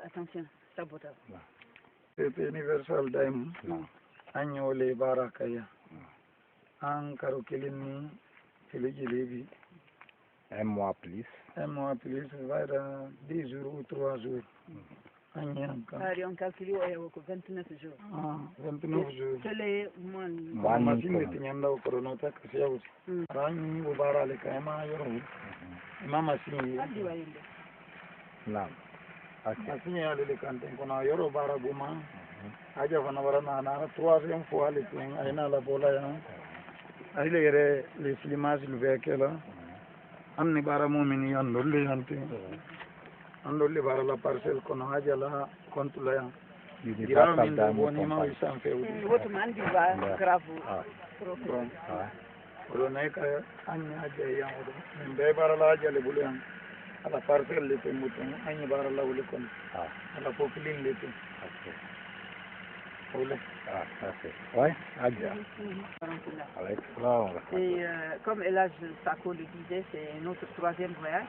Attention, sabotage. C'était universal daim. Agnole barakaya. An karokilini filigilibi. Un mois plus. Un mois plus, va 10 jours ou 3 jours. On calcule 29 jours. Ah, 29 jours. C'est les mois. Machine de tinyanda au chronote que c'est aussi. Rani au barale kama yoro. Mama sini. Naam. Asini ale le kante kona yoro bara guma. Aja fana barana na 3e fois le tin aina la bola ya. Aile yere les slimas le vekela. Anni bara momini andolle ante. Andolle bara la parcelle kono haja la kontula ya. Dira min de boni ma wisan feu. Wotu man di va grave. Olo naika anni haja ya odo. Mbe bara la haja le bulian. Ala parcelle le mutum anni bara la wole kon. Ala populin le tu. Ouais, Adja. Et comme Elhadj Sako le disait, c'est notre 3e voyage.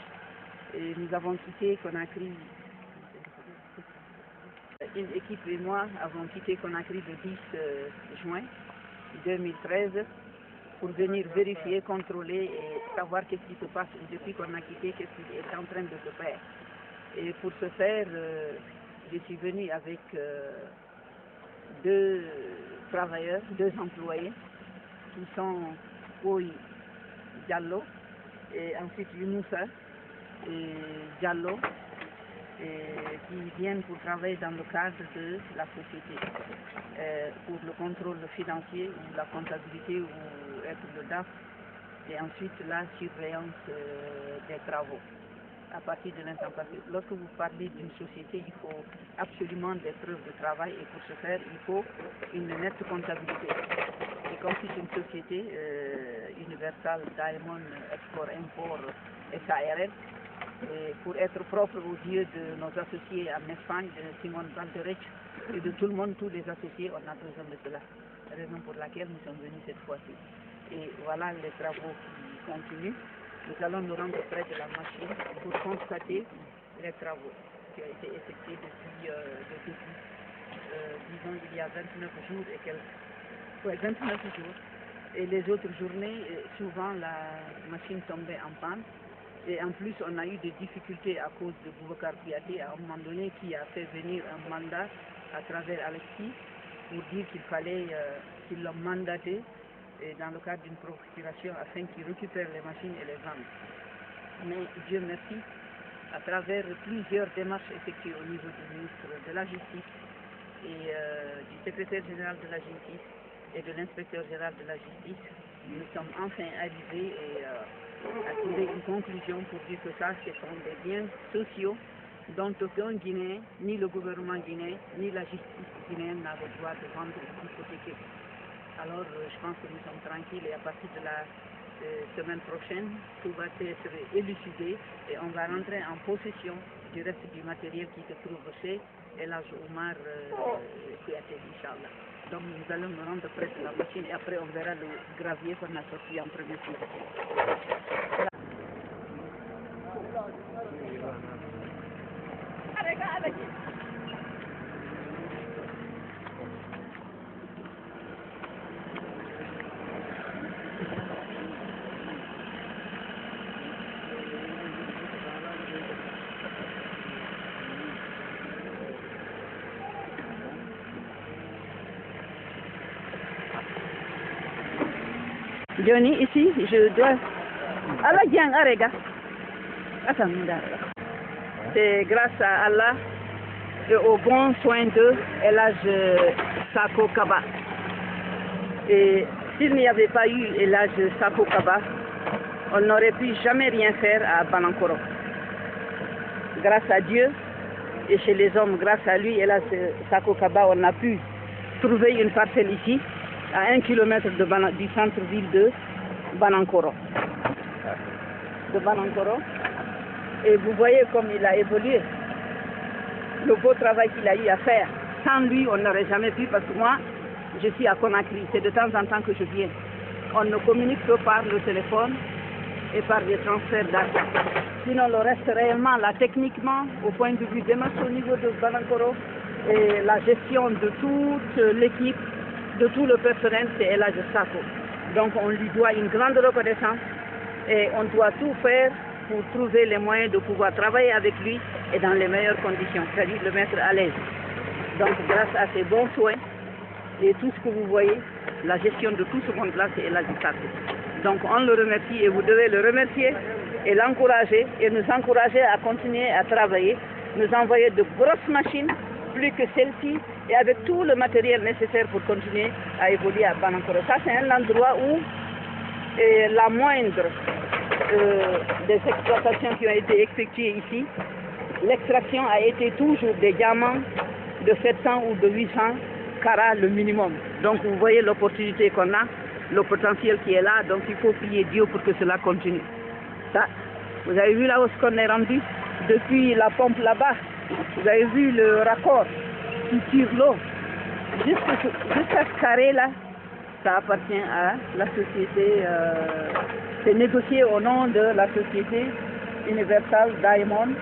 Et nous avons quitté Conakry, une équipe et moi avons quitté Conakry le 10 juin 2013 pour venir vérifier, contrôler et savoir qu'est-ce qui se passe depuis qu'on a quitté, qu'est-ce qui est en train de se faire. Et pour ce faire, je suis venue avec 2 travailleurs, 2 employés qui sont Oyi Diallo et ensuite Younoussa et Diallo qui viennent pour travailler dans le cadre de la société pour le contrôle financier ou la comptabilité ou être le DAF et ensuite la surveillance des travaux. À partir de l'instant passé, lorsque vous parlez d'une société, il faut absolument des preuves de travail et pour ce faire, il faut une nette comptabilité. Et comme c'est une société Universal Diamond Export-Import SARL, et pour être propre aux yeux de nos associés en Espagne, de Simone Balderech et de tout le monde, tous les associés, on a besoin de cela. Raison pour laquelle nous sommes venus cette fois-ci. Et voilà les travaux qui continuent. Nous allons nous rendre près de la machine pour constater les travaux qui ont été effectués depuis disons, il y a 29 jours et quelques. Ouais, 29 jours. Et les autres journées, souvent la machine tombait en panne. Et en plus, on a eu des difficultés à cause de Boubacar Kouyaté, à un moment donné, qui a fait venir un mandat à travers Alexis pour dire qu'il fallait qu'il l'a mandaté dans le cadre d'une procuration afin qu'il récupère les machines et les vende. Mais Dieu merci, à travers plusieurs démarches effectuées au niveau du ministre de la Justice et du secrétaire général de la Justice et de l'inspecteur général de la Justice, nous sommes enfin arrivés à trouver une conclusion pour dire que ça, ce sont des biens sociaux dont aucun Guinéen, ni le gouvernement guinéen, ni la justice guinéenne n'a le droit de vendre ou d'hypothéquer. Alors, je pense que nous sommes tranquilles et à partir de la semaine prochaine, tout va être élucidé et on va rentrer en possession du reste du matériel qui se trouve chez Elhadj Omar Kouyaté, Inch'Allah. Donc nous allons nous rendre près de la machine et après on verra le gravier qu'on a sorti en premier tour. Johnny, ici, je dois... C'est grâce à Allah et au bon soin de Elhadj Sako Kaba. Et s'il n'y avait pas eu Elhadj Sako Kaba, on n'aurait pu jamais rien faire à Banankoro. Grâce à Dieu et chez les hommes, grâce à lui, Elhadj Sako Kaba, on a pu trouver une parcelle ici, à 1 kilomètre du centre-ville de Banankoro. Et vous voyez comme il a évolué, le beau travail qu'il a eu à faire. Sans lui, on n'aurait jamais pu, parce que moi, je suis à Conakry, c'est de temps en temps que je viens. On ne communique que par le téléphone et par des transferts d'argent. Sinon, le reste réellement, là, techniquement, au point de vue des matchs au niveau de Banankoro, et la gestion de toute l'équipe, de tout le personnel, c'est Elhadji Sako. Donc, on lui doit une grande reconnaissance et on doit tout faire pour trouver les moyens de pouvoir travailler avec lui et dans les meilleures conditions, c'est-à-dire le mettre à l'aise. Donc, grâce à ses bons soins et tout ce que vous voyez, la gestion de tout ce monde-là, c'est Elhadji Sako. Donc, on le remercie et vous devez le remercier et l'encourager et nous encourager à continuer à travailler, nous envoyer de grosses machines, plus que celles-ci, et avec tout le matériel nécessaire pour continuer à évoluer à Banankoro. Ça, c'est un endroit où la moindre des exploitations qui ont été effectuées ici, l'extraction a été toujours des diamants de 700 ou de 800 carats le minimum. Donc vous voyez l'opportunité qu'on a, le potentiel qui est là, donc il faut prier Dieu pour que cela continue. Ça, vous avez vu là où qu'on est rendu, depuis la pompe là-bas, vous avez vu le raccord qui tire l'eau, jusqu'à ce carré là, ça appartient à la société, c'est négocié au nom de la société Universal Diamond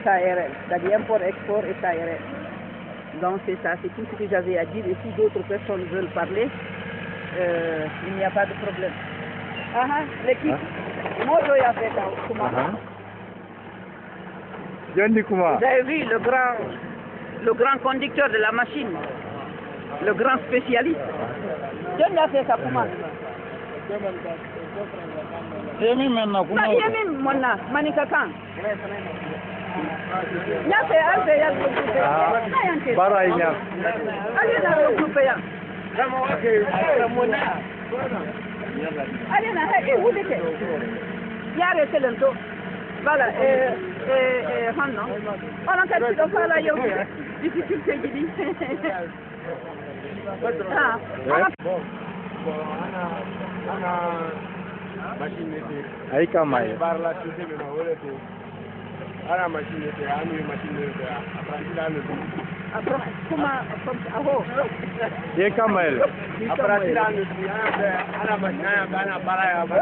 SARL, c'est-à-dire import-export SARL. Donc c'est ça, c'est tout ce que j'avais à dire, et si d'autres personnes veulent parler, il n'y a pas de problème. L'équipe, moi je vais faire comment. Vous avez vu le grand conducteur de la machine, le grand spécialiste. John a fait ça comment? Yemi maintenant comment? Yemi monna manika kan. Nya fait albe ya groupe. Bara ina. Allez na groupe ya. Allez na où était? Ya arrêté lento. Voilà, Hanno. On a fait de faire la yoga. Difficulté de dire. Aí calma aí. Ana machine te anu machine te aprendila no tu. Aho. Ye calma ele. Aprendila no tu ana machine ana para ya ba.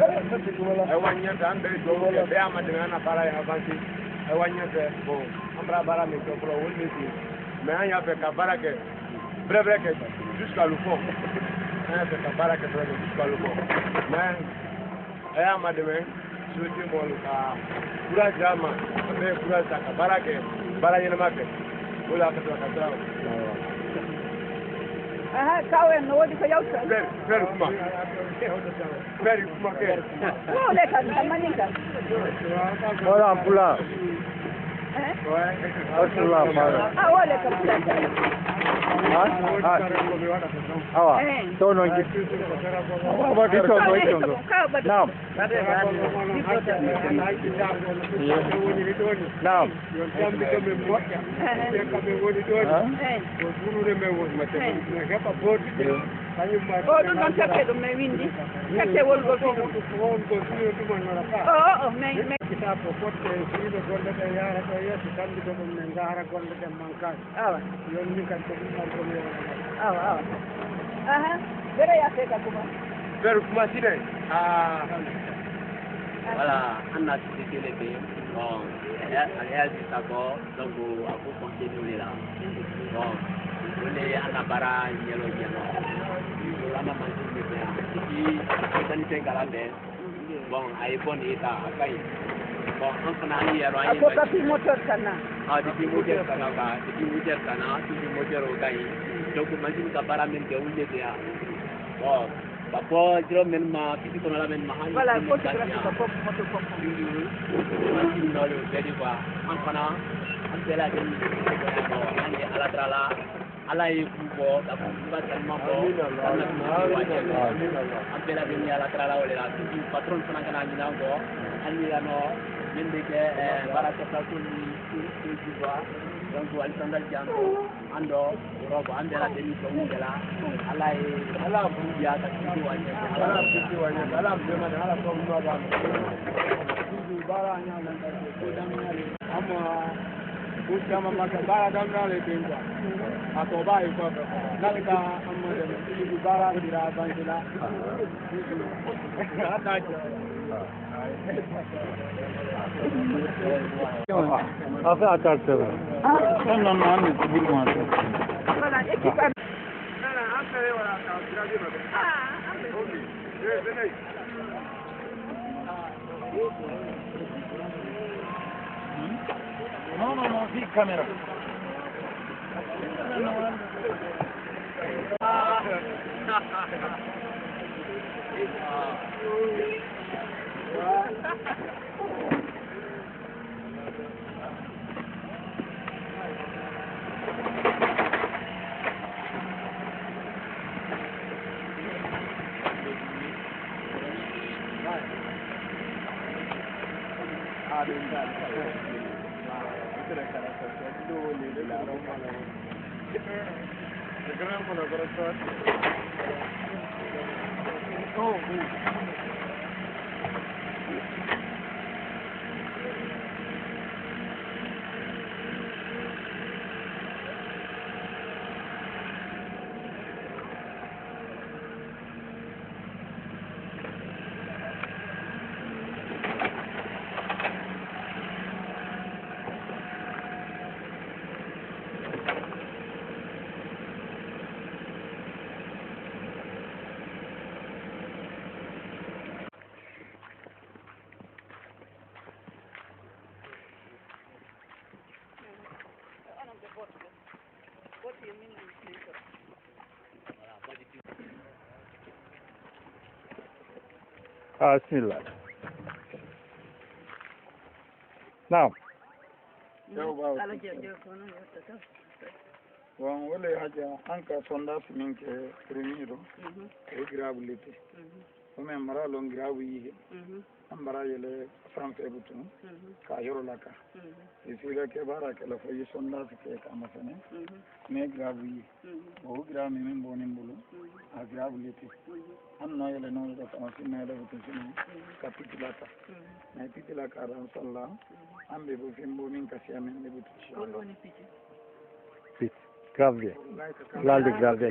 Ai wanya ta ambe do ke be amade ana para ya ba si. Ai wanya te bo ambra bara me to pro woni ti. Mais anya fait ka bara ke breve ke jusqu'à le fond. Anya fait ka bara ke breve jusqu'à le fond. Mais ai amade me souhaiter mon ka courage ama mais courage ta barake baranye na make wala ka ta ta kawe no wodi ko yauta ver kuma ke no le ka maninka Ora pula. Pula para. Wale ka pula. Awa. Tono ngi. Awa dito mo ito. Naam. Naam. Oh, non c'è che me windi. Che vuol me kita pokot ke sido gonde de yara to yesu kandi do dum ne ngara gonde de mankan awa yonni kan to mar ko yo awa bere ya se ka kuma ver kuma sire voilà anna ci le be bon Elhadji Sako donc aku continue là bon on est en bara yelo yelo lama manji me ya ci kan galande bon ay bon état kay bon on fana ni yaro ay ko moteur kana depuis moteur kana ka depuis moteur kana depuis moteur o kay donc machine ka bara men ke wulde ya bon bapo jiro men ma piti kono la men ma voilà photographie ka pop moteur pop machine no le dedi quoi on fana on tela den ko on est à la trala ala ye kubo da kuba tellement bon ambela de ala trala wala la tu patron fana kana ni nango ani ano mende ke baraka ta ko ni kuba donc wal sandal jango ando robo ambela de ni ko ngela ala bu ya ta ku wanya ala be ma ala ko no ba bara nya lan ko dam nya ama Usiama makabara damna le bingwa. Atoba iko fa. Nalika amade ni bara dira bandila. Adajo. Afin à ta sœur. Non, non, non, c'est beaucoup moins. Voilà, équipe à... Non, non, non, c'est caméra. Ah, bismillah. Now. Bon, wale haja anka sonda siminke primiro. E gravulite. Ome mara long gravi. Ambara yele sanfe butu. Ka yoro laka. Isira ke bara ke la foyi sonda ke kama sene. Me gravi. O gravi men bonin bulu. A gravulite. Anno yele no da kama sinna da butu sene. Kapitulata. Na pitulaka ran sallah. Ambe bu fimbo min kasi amen de butu. Gravier. Là, le gravier.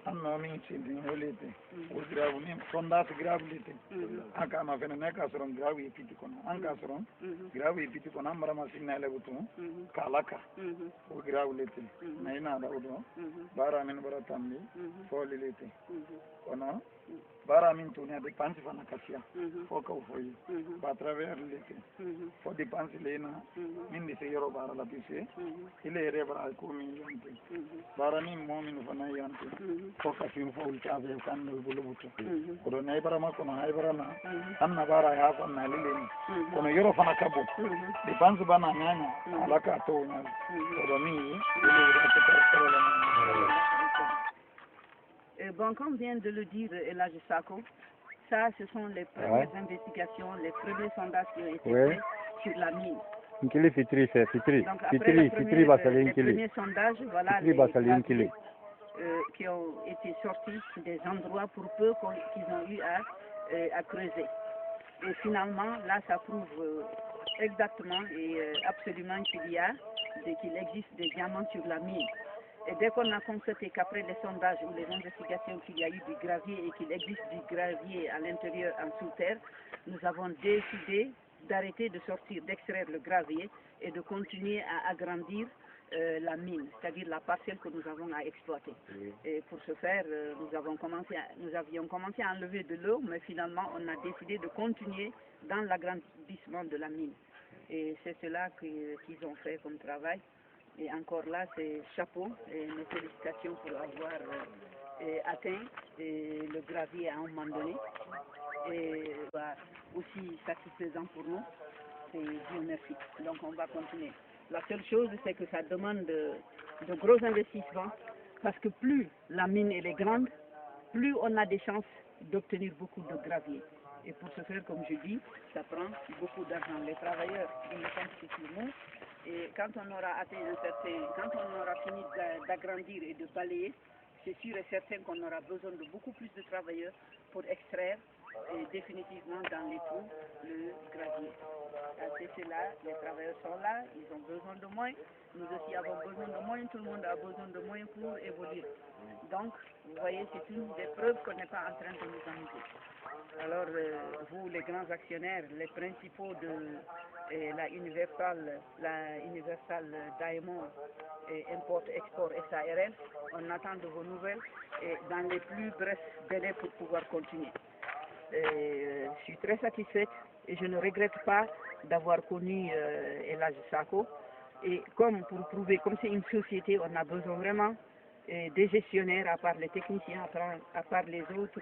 Anno min sidi olete. O gravu ni sonda gravulite. Anka ma fene ne ka soron gravi piti kono. Anka soron gravi piti kono amara ma sinna le butu. Kalaka. O gravulite. Na ina da odo. Bara min bara tambi. Folilite. Kono bara min tunia de pansi fana kasia. Foka ufoyi. Ba travers lite. Fo di pansi lena. Min di se yoro bara la pise. Ile re bara ko min yante. Bara min mo min fana yante. Foka fin fo ulta be kan no bulu butu. Kodo nay bara ma kono hay bara na. Anna bara ya fa na lile ni. Kono yoro fana kabo. Di pansi bana nyanya. Alaka to na. Kodo mi ile re Bon, comme vient de le dire Elhadji Sako, ça, ce sont les premières investigations, les premiers sondages qui ont été faits sur la mine. Nkili Fitri, c'est Fitri. Donc, après Fitri va salir les Nkili. premiers sondages, voilà Fitri va salir Nkili. qui ont été sortis des endroits pour peu qu'ils ont eu à creuser. Et finalement, là, ça prouve exactement et absolument qu'il existe des diamants sur la mine. Et dès qu'on a constaté qu'après les sondages ou les investigations qu'il y a eu du gravier et qu'il existe du gravier à l'intérieur en sous-terre, nous avons décidé d'arrêter de sortir, d'extraire le gravier et de continuer à agrandir la mine, c'est-à-dire la parcelle que nous avons à exploiter. Et pour ce faire, nous avions commencé à enlever de l'eau, mais finalement on a décidé de continuer dans l'agrandissement de la mine. Et c'est cela qu'ils ont fait comme travail. Et encore là, c'est chapeau et mes félicitations pour avoir atteint le gravier à un moment donné. Et aussi satisfaisant pour nous, c'est Dieu merci. Donc on va continuer. La seule chose, c'est que ça demande de gros investissements, parce que plus la mine elle est grande, plus on a des chances d'obtenir beaucoup de gravier. Et pour ce faire, comme je dis, ça prend beaucoup d'argent. Les travailleurs, ils ne comptent que sur nous. Et quand on aura atteint quand on aura fini d'agrandir et de balayer, c'est sûr et certain qu'on aura besoin de beaucoup plus de travailleurs pour extraire définitivement dans les trous le gravier. c'est cela, les travailleurs sont là, ils ont besoin de moyens, nous aussi avons besoin de moyens, tout le monde a besoin de moyens pour évoluer. Donc, vous voyez, c'est une des preuves qu'on n'est pas en train de nous amuser. Alors, vous, les grands actionnaires, les principaux de la Universal Diamond Import Export SARL, on attend de vos nouvelles et dans les plus brefs délais pour pouvoir continuer. Je suis très satisfaite et je ne regrette pas d'avoir connu El Hadji Sakho. Et comme pour prouver, comme c'est une société, on a besoin vraiment des gestionnaires, à part les techniciens, à part les autres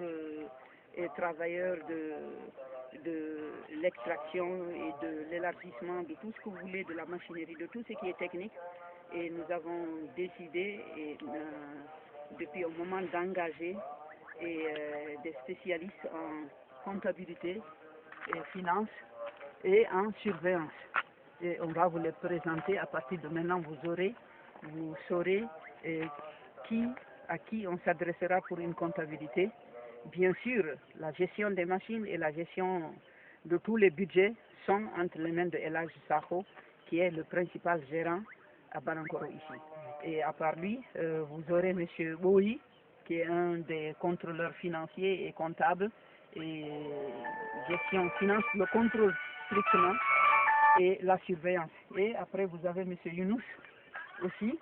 travailleurs de l'extraction et de l'élargissement, de tout ce que vous voulez, de la machinerie, de tout ce qui est technique. Et nous avons décidé depuis un moment d'engager des spécialistes en comptabilité et finance et en surveillance. Et on va vous les présenter à partir de maintenant. Vous saurez à qui on s'adressera pour une comptabilité. Bien sûr, la gestion des machines et la gestion de tous les budgets sont entre les mains de El Hadji Sakho, qui est le principal gérant à Banankoro ici. Et à part lui, vous aurez M. Boyi, qui est un des contrôleurs financiers et comptables, et gestion finance, le contrôle strictement, et la surveillance. Et après, vous avez M. Younous aussi,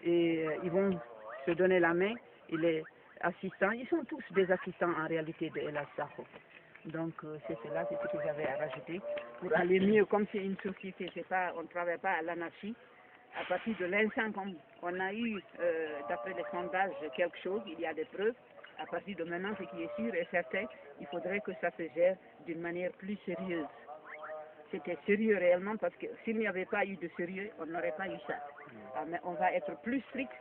et ils vont se donner la main. Il est assistant, ils sont tous des assistants en réalité de El Hadji Sakho. Donc c'est cela, c'est ce que j'avais à rajouter. Pour aller mieux, comme c'est une société, on ne travaille pas à l'anarchie. À partir de l'instant qu'on a eu, d'après les sondages, quelque chose, il y a des preuves. À partir de maintenant, ce qui est sûr et certain, il faudrait que ça se gère d'une manière plus sérieuse. C'était sérieux réellement, parce que s'il n'y avait pas eu de sérieux, on n'aurait pas eu ça. Mais on va être plus strict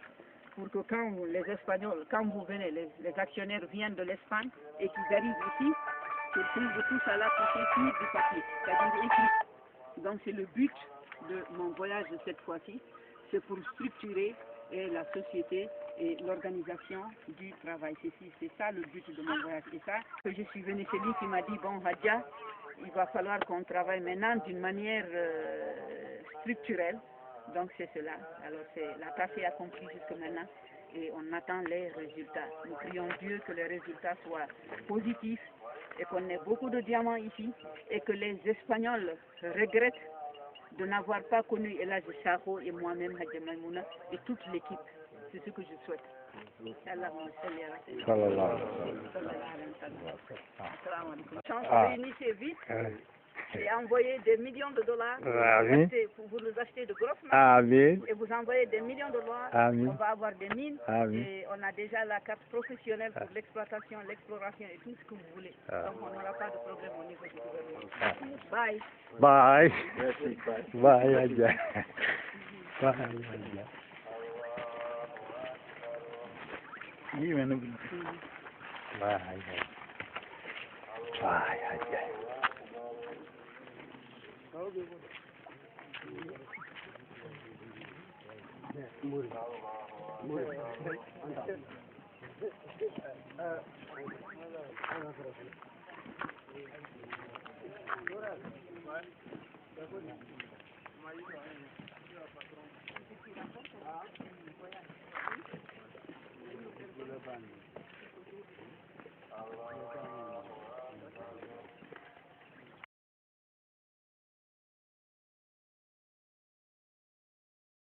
pour que quand les Espagnols, quand vous venez, les actionnaires viennent de l'Espagne et qu'ils arrivent ici, qu'ils trouvent tout ça là pour sur du papier, c'est-à-dire écrit. Donc c'est le but de mon voyage de cette fois-ci, c'est pour structurer la société et l'organisation du travail. C'est ça le but de mon voyage. Et ça, que je suis venue, c'est lui qui m'a dit, bon Hadja, il va falloir qu'on travaille maintenant d'une manière structurelle. Donc c'est cela. Alors la tâche est accomplie jusque maintenant et on attend les résultats. Nous prions Dieu que les résultats soient positifs et qu'on ait beaucoup de diamants ici et que les Espagnols regrettent de n'avoir pas connu El Hadji Sakho et moi-même Hadja Maïmouna et toute l'équipe. C'est ce que je souhaite. Chance, réunissez vite et envoyez des millions de dollars pour vous nous acheter de grosses machines et vous envoyez des millions de dollars. On va avoir des mines et on a déjà la carte professionnelle pour l'exploitation, l'exploration et tout ce que vous voulez. Donc on n'aura pas de problème au niveau du gouvernement. Bye. Bye. Bye, Hadja. Bye, Hadja. Bye, Hadja. Bye, Hadja. Allah